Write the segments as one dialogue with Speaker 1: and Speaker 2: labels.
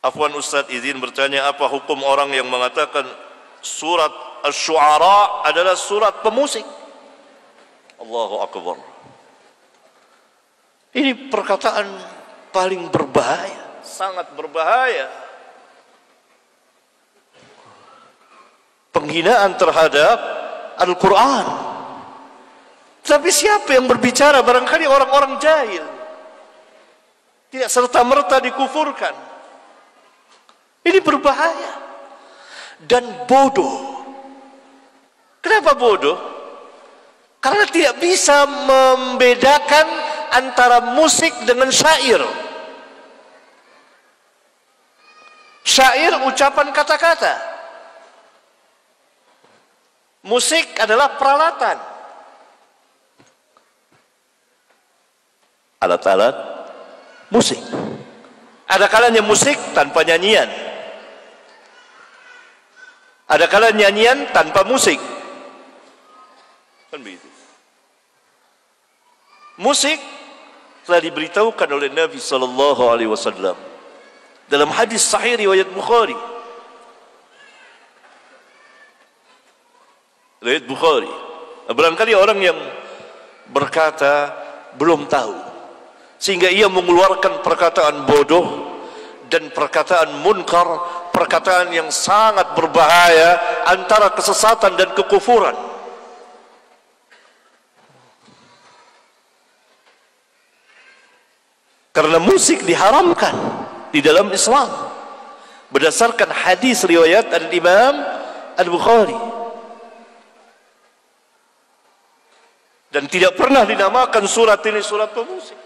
Speaker 1: Afwan Ustaz, izin bertanya, apa hukum orang yang mengatakan surat Asy-Syu'ara adalah surat pemusik? Allahu Akbar. Ini perkataan paling berbahaya, sangat berbahaya. Penghinaan terhadap Al-Quran. Tapi siapa yang berbicara? Barangkali orang-orang jahil, tidak serta-merta dikufurkan. Ini berbahaya dan bodoh. Kenapa bodoh? Karena tidak bisa membedakan antara musik dengan syair. Syair ucapan kata-kata. Musik adalah peralatan. Alat-alat musik. Ada kalanya musik tanpa nyanyian. Ada kalanya nyanyian tanpa musik. Kan begitu. Musik telah diberitahukan oleh Nabi sallallahu alaihi wasallam dalam hadis sahih riwayat Bukhari. Riwayat Bukhari. Barangkali orang yang berkata belum tahu, sehingga ia mengeluarkan perkataan bodoh dan perkataan munkar, perkataan yang sangat berbahaya antara kesesatan dan kekufuran. Karena musik diharamkan di dalam Islam berdasarkan hadis riwayat Al-Imam Al-Bukhari, dan tidak pernah dinamakan surat ini surat pemusik.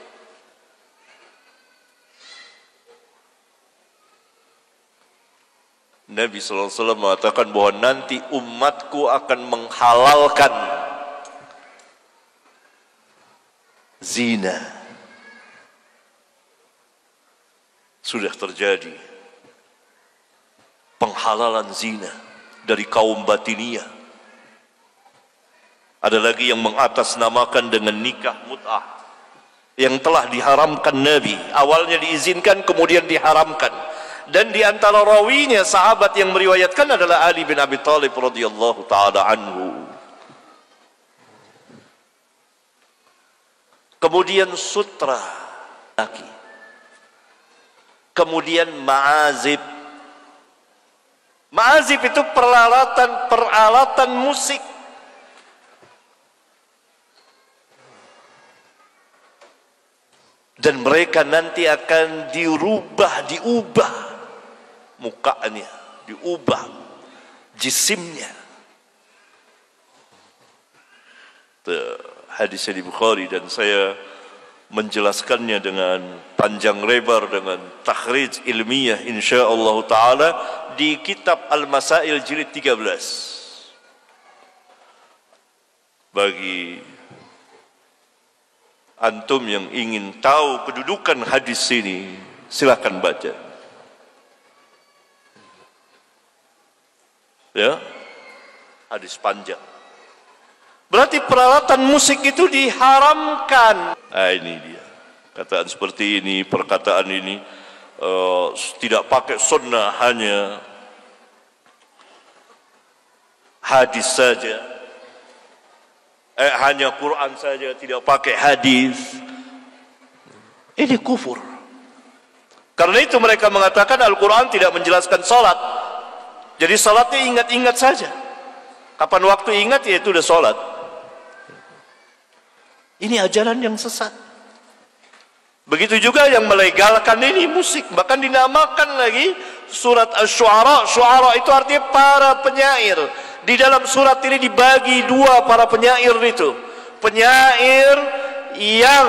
Speaker 1: Nabi SAW mengatakan bahwa nanti umatku akan menghalalkan zina. Sudah terjadi penghalalan zina dari kaum Batiniyah. Ada lagi yang mengatasnamakan dengan nikah mut'ah yang telah diharamkan Nabi. Awalnya diizinkan, kemudian diharamkan. Dan di antara rawinya sahabat yang meriwayatkan adalah Ali bin Abi Thalib radhiyallahu taala anhu. Kemudian sutra laki. Kemudian ma'azib. Ma'azib itu peralatan musik. Dan mereka nanti akan diubah mukanya, diubah jisimnya. Hadisnya di Bukhari, dan saya menjelaskannya dengan panjang lebar dengan takhrij ilmiah insyaallah taala di kitab Al-Masail jilid 13. Bagi antum yang ingin tahu kedudukan hadis ini, silakan baca. Ya, hadis panjang. Berarti peralatan musik itu diharamkan. Ini dia. Kataan seperti ini, perkataan ini tidak pakai sunnah, hanya hadis saja. Hanya Quran saja, tidak pakai hadis. Ini kufur. Karena itu mereka mengatakan Al-Quran tidak menjelaskan salat. Jadi salatnya ingat-ingat saja. Kapan waktu ingat, ya itu udah salat. Ini ajaran yang sesat. Begitu juga yang melegalkan ini musik, bahkan dinamakan lagi surat Asy-Syu'ara. Syu'ara itu artinya para penyair. Di dalam surat ini dibagi dua para penyair itu. Penyair yang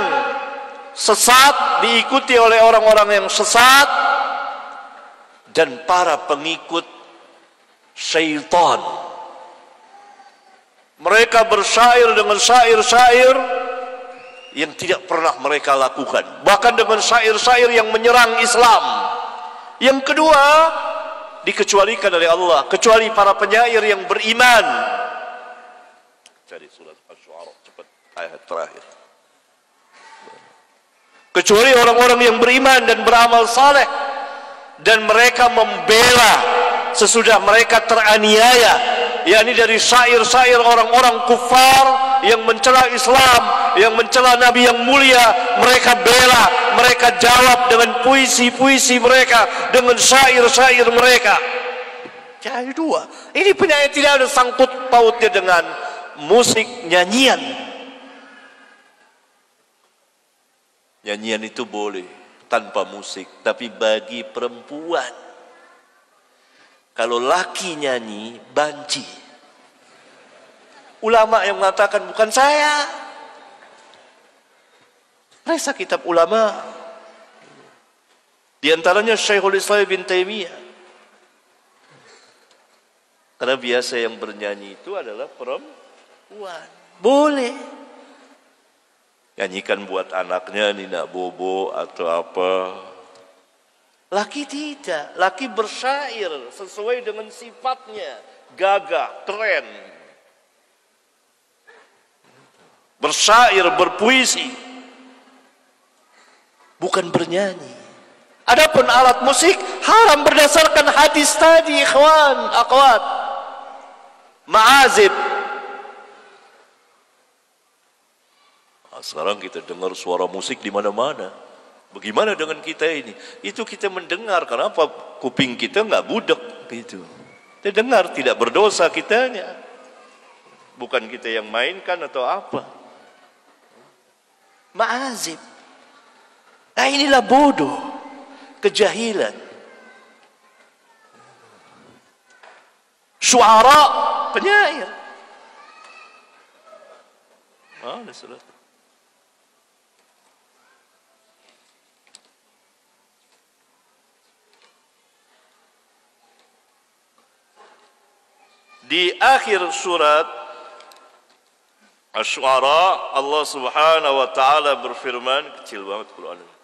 Speaker 1: sesat diikuti oleh orang-orang yang sesat, dan para pengikut syaitan. Mereka bersyair dengan syair-syair yang tidak pernah mereka lakukan, bahkan dengan syair-syair yang menyerang Islam. Yang kedua, dikecualikan oleh Allah, kecuali para penyair yang beriman. Cari surat Asy-Syu'ara cepat, ayat terakhir. Kecuali orang-orang yang beriman dan beramal saleh. dan mereka membela sesudah mereka teraniaya, yakni dari syair-syair orang-orang kufar yang mencela Islam, yang mencela Nabi yang mulia. Mereka bela, mereka jawab dengan puisi-puisi mereka, dengan syair-syair mereka. Jadi dua, ini penyair tidak ada sangkut pautnya dengan musik, nyanyian. Nyanyian itu boleh tanpa musik, tapi bagi perempuan. Kalau laki nyanyi, banci. Ulama yang mengatakan, bukan saya. Periksa kitab ulama. Di antaranya Syekhul Islam bin Taimiyah. Karena biasa yang bernyanyi itu adalah perempuan. Boleh. Nyanyikan buat anaknya, Nina Bobo atau apa. Laki tidak. Laki bersyair sesuai dengan sifatnya. Gagah, keren. Bersyair, berpuisi. Bukan bernyanyi. Adapun alat musik haram berdasarkan hadis tadi, ikhwan, akhwat. Ma'azib. Sekarang kita dengar suara musik di mana-mana. Bagaimana dengan kita ini? Itu kita mendengar. Kenapa kuping kita nggak budek gitu? Kita dengar, tidak berdosa kitanya. Bukan kita yang mainkan atau apa. Ma'azib. Nah, inilah bodoh, kejahilan. Syuara, penyair. Mana surat? Di akhir surat Asy-Syu'ara, Allah Subhanahu wa taala berfirman, kecil banget Quran ini.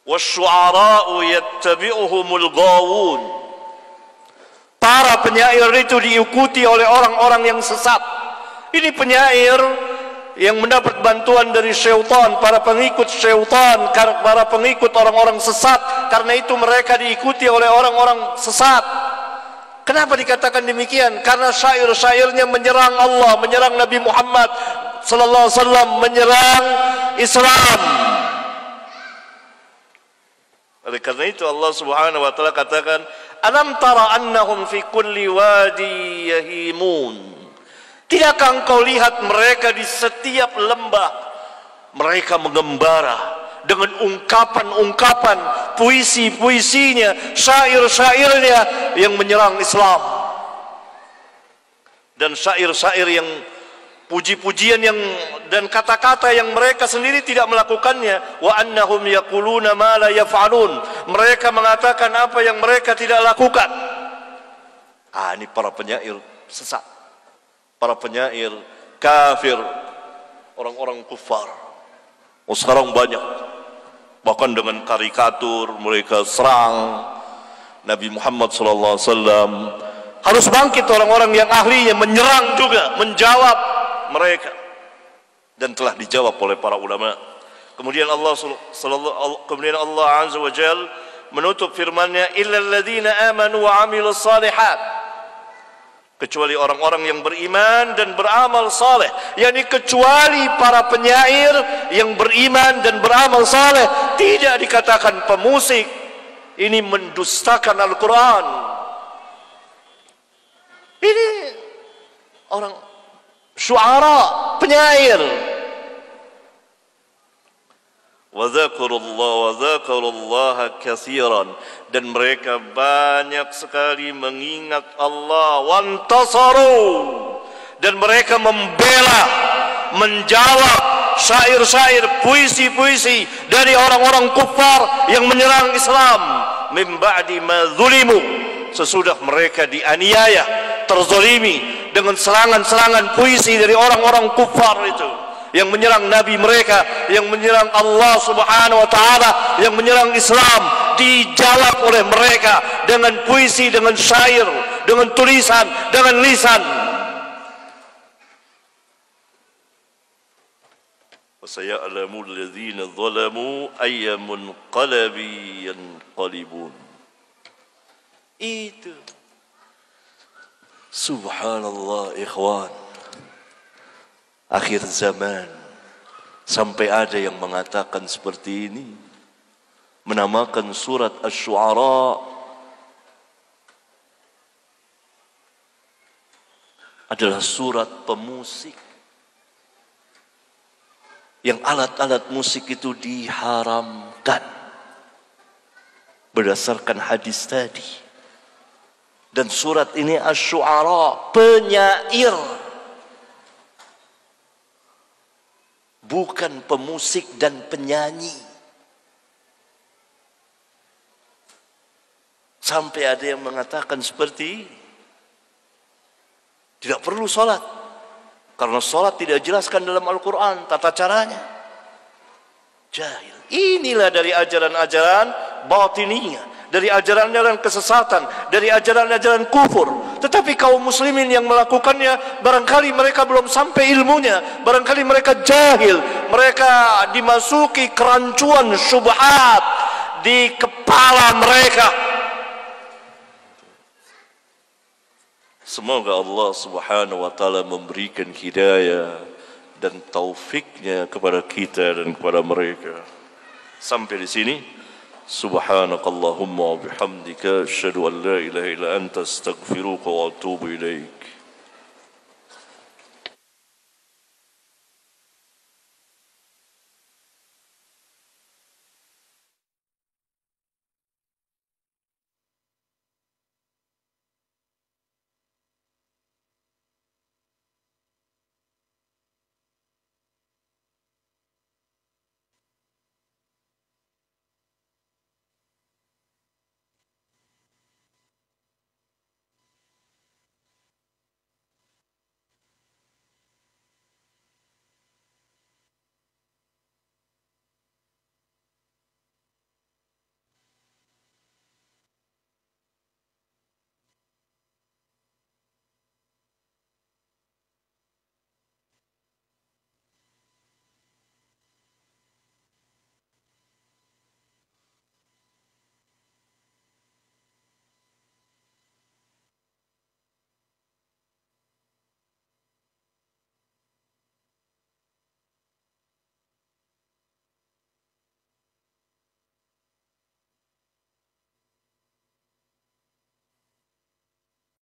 Speaker 1: Wasy-syu'ara'u yattabi'uhumul ghawun. Para penyair itu diikuti oleh orang-orang yang sesat. Ini penyair yang mendapat bantuan dari syaitan, para pengikut syaitan, para pengikut orang-orang sesat. Karena itu mereka diikuti oleh orang-orang sesat. Kenapa dikatakan demikian? Karena syair-syairnya menyerang Allah, menyerang Nabi Muhammad sallallahu alaihi wasallam, menyerang Islam. Oleh karena itu Allah Subhanahu wa taala katakan, "Alam tara annahum fi kulli wadi yahimun." Tidakkah engkau lihat mereka di setiap lembah mereka mengembara dengan ungkapan-ungkapan, puisi-puisinya, syair-syairnya yang menyerang Islam. Dan syair-syair yang puji-pujian yang dan kata-kata yang mereka sendiri tidak melakukannya. Wa annahum yaquluna ma la yaf'alun. Mereka mengatakan apa yang mereka tidak lakukan. Ini para penyair sesat. Para penyair kafir, orang-orang kufar. Sekarang banyak, bahkan dengan karikatur mereka serang Nabi Muhammad SAW. Harus bangkit orang-orang yang ahlinya menyerang juga, menjawab mereka, dan telah dijawab oleh para ulama. Kemudian Allah Azza wa Jal menutup firman-Nya, illal ladzina amanu wa 'amilus shalihat. Kecuali orang-orang yang beriman dan beramal saleh, yakni kecuali para penyair yang beriman dan beramal saleh. Tidak dikatakan pemusik. Ini mendustakan Al-Quran. Ini orang syuara, penyair. Wa dzakarullaha katsiran, dan mereka banyak sekali mengingat Allah. Wantasaru, dan mereka membela, menjawab syair-syair, puisi-puisi dari orang-orang kufar yang menyerang Islam. Min ba'di ma zulimu, sesudah mereka dianiaya, terzalimi dengan serangan-serangan puisi dari orang-orang kufar itu yang menyerang Nabi mereka, yang menyerang Allah Subhanahu wa taala, yang menyerang Islam. Dijawab oleh mereka dengan puisi, dengan syair, dengan tulisan, dengan lisan. وسيعلم الذين ظلموا أي منقلب ينقلبون. Itu. Subhanallah ikhwan. Akhir zaman sampai ada yang mengatakan seperti ini, menamakan surat Asy-Syu'ara adalah surat pemusik, yang alat-alat musik itu diharamkan berdasarkan hadis tadi. Dan surat ini Asy-Syu'ara, penyair, bukan pemusik dan penyanyi. Sampai ada yang mengatakan seperti ini. Tidak perlu sholat, karena sholat tidak dijelaskan dalam Al-Quran tata caranya. Jahil. Inilah dari ajaran-ajaran batiniyah, dari ajaran-ajaran kesesatan, dari ajaran-ajaran kufur. Tetapi kaum muslimin yang melakukannya, barangkali mereka belum sampai ilmunya, barangkali mereka jahil, mereka dimasuki kerancuan syubhat di kepala mereka. Semoga Allah Subhanahu wa taala memberikan hidayah dan taufiknya kepada kita dan kepada mereka. Sampai di sini. Subhanakallahumma wa bihamdika asyhadu an la ilaha illa anta astaghfiruka wa atubu ilaik.